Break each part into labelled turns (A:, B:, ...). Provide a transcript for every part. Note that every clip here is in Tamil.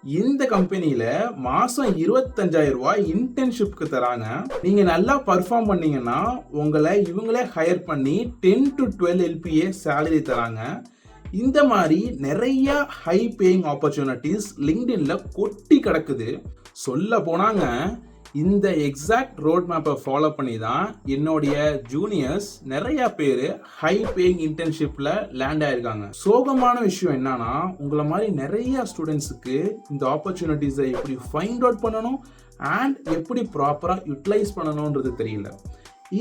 A: இந்த கம்பெனியில மாசம் 25,000 ரூபாய் இன்டர்ன்ஷிப்க்கு தராங்க. நீங்க நல்லா பர்ஃபார்ம் பண்ணீங்கன்னா உங்களை இவங்களே ஹையர் பண்ணி 10 to 12 LPA சேலரி தராங்க. இந்த மாதிரி நிறைய ஹை பேயிங் ஆப்பர்ச்சுனிட்டிஸ் லிங்க்டின்ல கொட்டி கிடக்குது. சொல்ல போனாங்க இந்த எக்ஸாக்ட் ரோட் மேப்பை ஃபாலோ பண்ணி தான் என்னுடைய ஜூனியர்ஸ் நிறைய பேர் ஹை பேயிங் இன்டர்ன்ஷிப்ல லேண்ட் ஆயிருக்காங்க. சோகமான விஷயம் என்னன்னா உங்களை மாதிரி நிறைய ஸ்டூடெண்ட்ஸுக்கு இந்த ஆப்பர்ச்சுனிட்டிஸை எப்படி ஃபைண்ட் அவுட் பண்ணணும் அண்ட் எப்படி ப்ராப்பரா யூட்டிலைஸ் பண்ணணும்ன்றது தெரியல.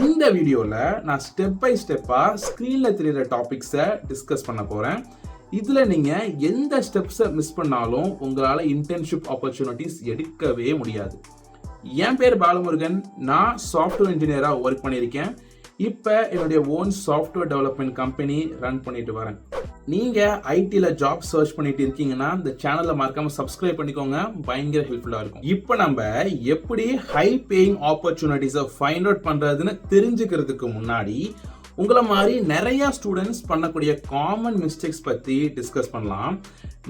A: இந்த வீடியோவில் நான் ஸ்டெப் பை ஸ்டெப்பாக ஸ்க்ரீனில் தெரியுற டாபிக்ஸை டிஸ்கஸ் பண்ண போகிறேன். இதில் நீங்கள் எந்த ஸ்டெப்ஸை மிஸ் பண்ணாலும் உங்களால் இன்டர்ன்ஷிப் ஆப்பர்ச்சுனிட்டிஸ் எடுக்கவே முடியாது. என் பேர் பாலமுருகன். நான் சாஃப்ட்வேர் இன்ஜினியராக ஒர்க் பண்ணியிருக்கேன். இப்போ என்னுடைய own software development company run பண்ணிட்டு வரேன். நீங்கள் ஐடியில் ஜாப் சர்ச் பண்ணிட்டு இருக்கீங்கன்னா இந்த சேனலை மறக்காம சப்ஸ்கிரைப் பண்ணிக்கோங்க, பயங்கர ஹெல்ப்ஃபுல்லாக இருக்கும். இப்போ நம்ம எப்படி ஹை பேயிங் ஆப்பர்ச்சுனிட்டிஸை ஃபைண்ட் அவுட் பண்ணுறதுன்னு தெரிஞ்சுக்கிறதுக்கு முன்னாடி உங்களை மாதிரி நிறைய ஸ்டூடெண்ட்ஸ் பண்ணக்கூடிய காமன் மிஸ்டேக்ஸ் பற்றி டிஸ்கஸ் பண்ணலாம்.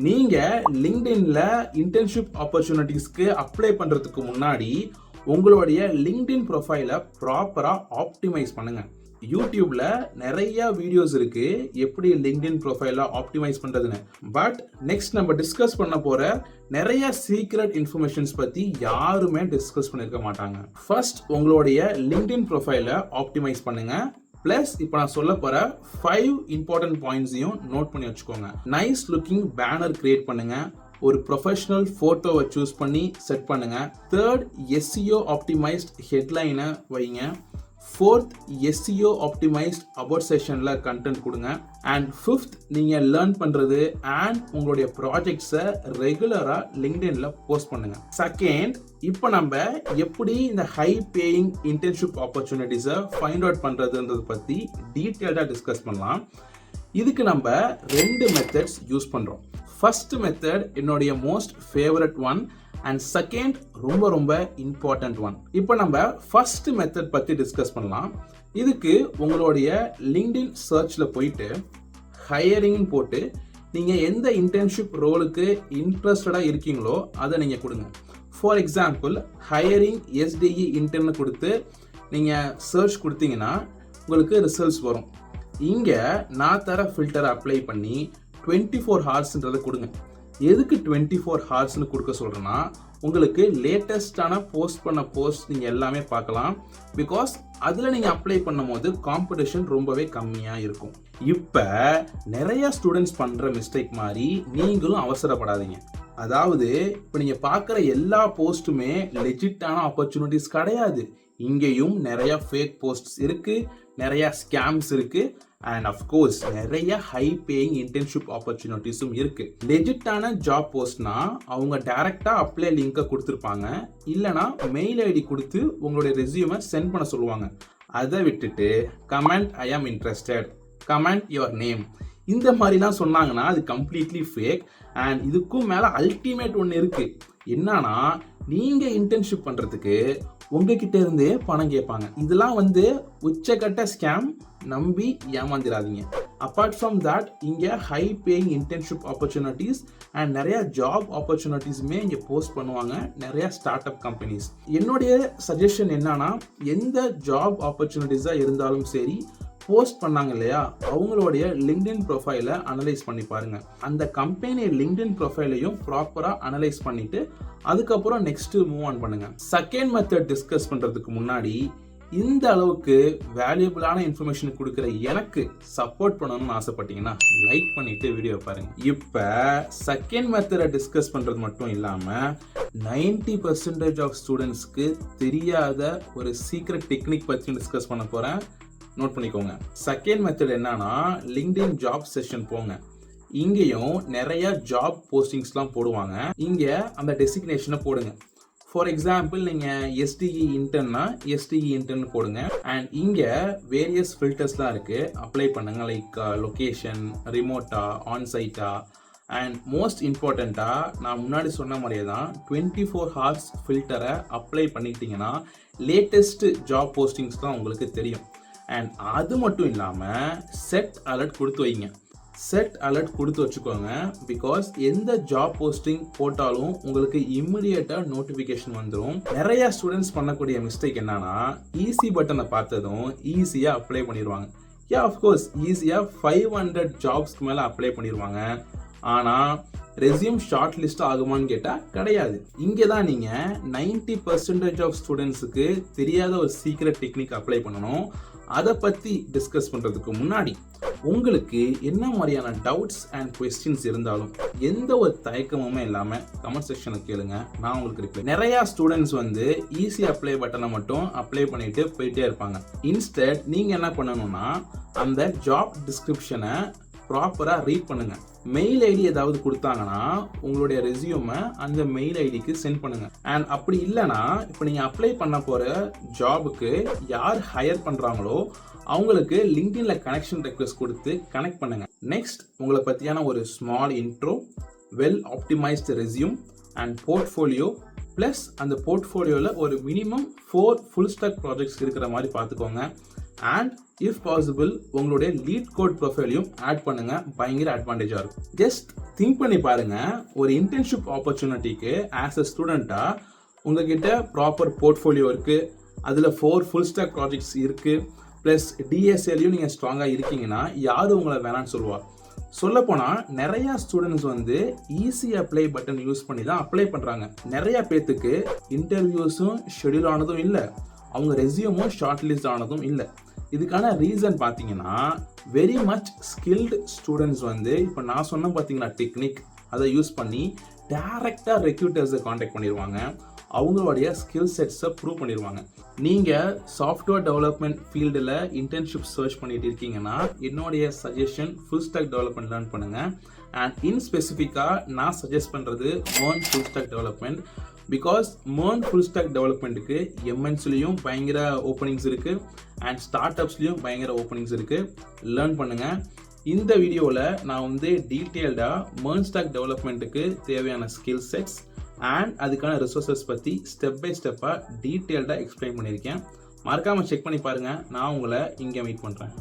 A: நீங்கள் லிங்க்டின்ல இன்டர்ன்ஷிப் ஆப்பர்ச்சுனிட்டிஸ்க்கு அப்ளை பண்ணுறதுக்கு முன்னாடி உங்களுடைய லிங்க்டின் ப்ரொஃபைலை ப்ராப்பராக ஆப்டிமைஸ் பண்ணுங்க. யூடியூப்ல நிறைய வீடியோஸ் இருக்கு எப்படி லிங்க்டின் ப்ரொஃபைலை ஆப்டிமைஸ் பண்றதுன்னு. பட் நெக்ஸ்ட் நம்ம டிஸ்கஸ் பண்ண போற நிறைய சீக்ரெட் இன்ஃபர்மேஷன்ஸ் பத்தி யாருமே டிஸ்கஸ் பண்ணிருக்க மாட்டாங்க. ஃபர்ஸ்ட் உங்களுடைய லிங்க்டின் ப்ரொஃபைலை ஆப்டிமைஸ் பண்ணுங்க. பிளஸ் இப்போ நான் சொல்ல போற 5 இம்பார்ட்டன்ட் பாயிண்ட்ஸையும் நோட் பண்ணி வச்சுக்கோங்க. நைஸ் லுக்கிங் பேனர் கிரியேட் பண்ணுங்க. ஒரு ப்ரொஃபஷனல் ஃபோட்டோவை சூஸ் பண்ணி செட் பண்ணுங்க. தேர்ட், SEO ஆப்டிமைஸ்ட் ஹெட்லைனை வைங்க. ஃபோர்த், SEO ஆப்டிமைஸ்ட் அபவுட் செஷன்ல கண்டென்ட் கொடுங்க. அண்ட் ஃபிஃப்த், நீங்க லேர்ன் பண்றது அண்ட் உங்களுடைய ப்ராஜெக்ட்ஸை ரெகுலரா லிங்க்டின்ல போஸ்ட் பண்ணுங்க. செகண்ட், இப்போ நம்ம எப்படி இந்த ஹை பேயிங் இன்டர்ன்ஷிப் ஆப்பர்ச்சுனிட்டிஸை ஃபைண்ட் அவுட் பண்றதுன்றதை பத்தி டீட்டெயில்டா டிஸ்கஸ் பண்ணலாம். இதுக்கு நம்ம 2 மெத்தட்ஸ் யூஸ் பண்றோம். ஃபர்ஸ்ட் மெத்தட் என்னுடைய most favourite one and second ரொம்ப ரொம்ப இம்பார்ட்டன்ட் ஒன். இப்போ நம்ம ஃபர்ஸ்ட் மெத்தட் பற்றி டிஸ்கஸ் பண்ணலாம். இதுக்கு உங்களுடைய லிங்க்டின் சர்ச்சில் போயிட்டு ஹையரிங்னு போட்டு நீங்கள் எந்த இன்டர்ன்ஷிப் ரோலுக்கு இன்ட்ரெஸ்டடாக இருக்கீங்களோ அதை நீங்கள் கொடுங்க. For example hiring SDE intern கொடுத்து நீங்கள் சர்ச் கொடுத்தீங்கன்னா உங்களுக்கு ரிசல்ட்ஸ் வரும். இங்கே நான் தர ஃபில்டரை அப்ளை பண்ணி 24 ஹார்ஸ்ன்றதை கொடுங்க. எதுக்கு 24 ஹார்ஸ்னு கொடுக்க சொல்கிறேன்னா உங்களுக்கு லேட்டஸ்டான போஸ்ட் பண்ண போஸ்ட் நீங்கள் எல்லாமே பார்க்கலாம். பிகாஸ் அதில் நீங்கள் அப்ளை பண்ணும் போது காம்படிஷன் ரொம்பவே கம்மியாக இருக்கும். இப்போ நிறைய ஸ்டூடெண்ட்ஸ் பண்ணுற மிஸ்டேக் மாதிரி நீங்களும் அவசரப்படாதீங்க. அதாவது இப்போ நீங்கள் பார்க்குற எல்லா போஸ்ட்டுமே லெஜிட்டான ஆப்பர்ச்சுனிட்டிஸ் கிடையாது. இங்கேயும் நிறைய ஃபேக் போஸ்ட்ஸ் இருக்கு, நிறைய ஸ்கேம்ஸ் இருக்கு அண்ட் அஃப்கோர்ஸ் நிறைய ஹை பேயிங் இன்டர்ன்ஷிப் ஆப்பர்ச்சுனிட்டிஸும் இருக்கு. லெஜிட்டான ஜாப் போஸ்ட்னா அவங்க டைரக்டா அப்ளை லிங்கை கொடுத்துருப்பாங்க, இல்லைனா மெயில் ஐடி கொடுத்து உங்களுடைய ரெஸ்யூமை சென்ட் பண்ண சொல்லுவாங்க. அதை விட்டுட்டு கமெண்ட் ஐ ஆம் இன்ட்ரெஸ்டட், கமெண்ட் யுவர் நேம் இந்த மாதிரிலாம் சொன்னாங்கன்னா அது கம்ப்ளீட்லி ஃபேக். அண்ட் இதுக்கும் மேலே அல்டிமேட் ஒன்று இருக்கு. என்னன்னா நீங்க இன்டர்ன்ஷிப் பண்றதுக்கு உங்ககிட்ட இருந்து பணம் கேட்பாங்க. இதெல்லாம் உச்சக்கட்ட ஸ்கேம், நம்பி ஏமாந்துடாதீங்க. அப்பார்ட் ஃப்ரம் தட் இங்கே high paying internship opportunities and நிறைய ஜாப் ஆப்பர்ச்சுனிட்டிஸுமே இங்கே போஸ்ட் பண்ணுவாங்க நிறைய ஸ்டார்ட் அப் கம்பெனிஸ். என்னுடைய சஜஷன் என்னன்னா எந்த ஜாப் ஆப்பர்ச்சுனிட்டிஸாக இருந்தாலும் சரி போஸ்ட் பண்ணாங்க இல்லையா அவங்களுடைய லிங்க்டின் ப்ரொஃபைலை அனலைஸ் பண்ணி பாருங்க. அந்த கம்பெனி லிங்க்டின் ப்ரொஃபைலையும் ப்ராப்பரா அனலைஸ் பண்ணிட்டு அதுக்கப்புறம் நெக்ஸ்ட் மூவ் ஆன் பண்ணுங்க. செகண்ட் மெத்தட் டிஸ்கஸ் பண்றதுக்கு முன்னாடி இந்த அளவுக்கு வேல்யூபிளான இன்ஃபர்மேஷன் கொடுக்குற எனக்கு சப்போர்ட் பண்ணணும்னு ஆசைப்பட்டீங்கன்னா லைக் பண்ணிட்டு வீடியோ பாருங்க. இப்போ செகண்ட் மெத்தடை டிஸ்கஸ் பண்றது மட்டும் இல்லாம 90% ஆஃப் ஸ்டூடெண்ட்ஸ்க்கு தெரியாத ஒரு சீக்ரெட் டெக்னிக் பற்றி டிஸ்கஸ் பண்ண போறேன். நோட் பண்ணிக்கோங்க. செகண்ட் மெத்தட் என்னன்னா லிங்க்டின் ஜாப் செஷன் போங்க. இங்கேயும் நிறைய ஜாப் போஸ்டிங்ஸ்லாம் போடுவாங்க. இங்க அந்த டெசிக்னேஷனை போடுங்க. ஃபார் எக்ஸாம்பிள் நீங்கள் SDE இன்டர்ன்னா SDE இன்டர்ன் போடுங்க. அண்ட் இங்கே வேரியஸ் ஃபில்டர்ஸ்லாம் இருக்குது, அப்ளை பண்ணுங்க. லைக் லொக்கேஷன், ரிமோட்டா, ஆன்சைட்டா அண்ட் மோஸ்ட் இம்பார்ட்டண்ட்டாக நான் முன்னாடி சொன்ன மாதிரியே தான் 24 ஹார்ஸ் ஃபில்டரை அப்ளை பண்ணிட்டீங்கன்னா லேட்டஸ்ட் ஜாப் போஸ்டிங்ஸ் தான் உங்களுக்கு தெரியும். அண்ட் அது மட்டும் இல்லாமல் செட் அலர்ட் கொடுத்து வைங்க. செட் அலர்ட் கொடுத்து வச்சுக்கோங்க. பிகாஸ் எந்த ஜாப் போஸ்டிங் போட்டாலும் உங்களுக்கு இம்மிடியேட்டா நோட்டிபிகேஷன் வந்துடும். நிறைய ஸ்டூடெண்ட்ஸ் பண்ணக்கூடிய மிஸ்டேக் என்னன்னா, ஈஸி பட்டனை பார்த்ததும் ஈஸியா அப்ளை பண்ணிடுவாங்க. அஃப்கோர்ஸ் ஈஸியா 500 ஜாப்ஸ்க்கு மேல அப்ளை பண்ணிடுவாங்க. ஆனா ரெஸ்யூம் ஷார்ட் லிஸ்ட் ஆகுமான்னு கேட்டா கிடையாது. இங்கே தான் நீங்க 90% ஆஃப் ஸ்டூடெண்ட்ஸுக்கு தெரியாத ஒரு சீக்ரெட் டெக்னிக் அப்ளை பண்ணணும். அதை பத்தி டிஸ்கஸ் பண்றதுக்கு முன்னாடி உங்களுக்கு என்ன மாதிரியான டவுட்ஸ் அண்ட் கொஸ்டின்ஸ் இருந்தாலும் எந்த ஒரு தயக்கமுமே இல்லாம கமெண்ட் செக்ஷன்ல கேளுங்க, நான் உங்களுக்கு ரிப்ளை. நிறைய ஸ்டூடெண்ட்ஸ் வந்து ஈஸி அப்ளை பட்டனை மட்டும் அப்ளை பண்ணிட்டு போயிட்டே இருப்பாங்க. இன்ஸ்டெட் நீங்க என்ன பண்ணணும்னா, அந்த ஜாப் டிஸ்கிரிப்ஷனை ப்ராப்பரா ரீட் பண்ணுங்க. மெயில் ஐடி ஏதாவது கொடுத்தாங்கன்னா உங்களுடைய ரெஸ்யூமை அந்த மெயில் ஐடிக்கு சென்ட் பண்ணுங்க. அண்ட் அப்படி இல்லைன்னா, இப்போ நீங்க அப்ளை பண்ண போற ஜாபுக்கு யார் ஹையர் பண்றாங்களோ அவங்களுக்கு லிங்க்டின்ல கனெக்ஷன் ரெக்வெஸ்ட் கொடுத்து கனெக்ட் பண்ணுங்க. நெக்ஸ்ட் உங்களை பத்தியான ஒரு small intro, well optimised resume and portfolio, plus அந்த போர்ட்ஃபோலியோல ஒரு மினிமம் 4 ஃபுல் ஸ்டாக் ப்ராஜெக்ட்ஸ் இருக்கிற மாதிரி பார்த்துக்கோங்க. அண்ட் இஃப் பாசிபிள் உங்களுடைய லீட் கோட் ப்ரொஃபைலையும் ஆட் பண்ணுங்க. பயங்கர அட்வான்டேஜா இருக்கும். ஜஸ்ட் திங்க் பண்ணி பாருங்க, ஒரு இன்டர்ன்ஷிப் ஆப்பர்ச்சுனிட்டிக்கு ஆஸ் அ ஸ்டூடெண்டா உங்ககிட்ட ப்ராப்பர் போர்ட்ஃபோலியோ இருக்கு, அதுல 4 ஃபுல் ஸ்டாக் ப்ராஜெக்ட்ஸ் இருக்கு, பிளஸ் டிஎஸ்எல்லையும் நீங்க ஸ்ட்ராங்கா இருக்கீங்கன்னா யாரும் உங்களை வேணான்னு சொல்லுவா. சொல்லப்போனா நிறைய ஸ்டூடெண்ட்ஸ் வந்து ஈஸி அப்ளை பட்டன் யூஸ் பண்ணி தான் அப்ளை பண்றாங்க. நிறைய பேத்துக்கு இன்டர்வியூஸும் ஷெட்யூல் ஆனதும் இல்லை, அவங்க ரெஸ்யூமும் ஷார்ட் லிஸ்ட் ஆனதும் இல்லை. இதுக்கான ரீசன் பார்த்தீங்கன்னா, வெரி மச் ஸ்கில்டு ஸ்டூடெண்ட்ஸ் வந்து இப்போ நான் சொன்ன பார்த்தீங்கன்னா டெக்னிக், அதை யூஸ் பண்ணி டைரக்டா ரெக்ரூட்டர்ஸை காண்டாக்ட் பண்ணிடுவாங்க. அவங்களுடைய ஸ்கில் செட்ஸை ப்ரூவ் பண்ணிடுவாங்க. நீங்கள் சாஃப்ட்வேர் டெவலப்மெண்ட் ஃபீல்டில் இன்டர்ன்ஷிப் சர்ச் பண்ணிட்டு இருக்கீங்கன்னா என்னுடைய suggestion full stack development learn பண்ணுங்க. அண்ட் இன் ஸ்பெசிஃபிக்காக நான் சஜஸ்ட் பண்ணுறது MERN full stack development. Because MERN full stack டெவலப்மெண்ட்டுக்கு எம்என்ஸ்லையும் பயங்கர ஓப்பனிங்ஸ் இருக்குது அண்ட் ஸ்டார்ட் அப்ஸ்லையும் பயங்கர ஓப்பனிங்ஸ் இருக்குது. லேர்ன் பண்ணுங்கள். இந்த வீடியோவில் நான் வந்து டீட்டெயில்டாக MERN ஸ்டாக் டெவலப்மெண்ட்டுக்கு தேவையான ஸ்கில் செட்ஸ் அண்ட் அதுக்கான ரிசோர்ஸஸ் பற்றி ஸ்டெப் பை ஸ்டெப்பாக டீட்டெயில்டாக எக்ஸ்பிளைன் பண்ணியிருக்கேன். மறக்காமல் செக் பண்ணி பாருங்கள். நான் உங்களை இங்கே மீட் பண்ணுறேன்.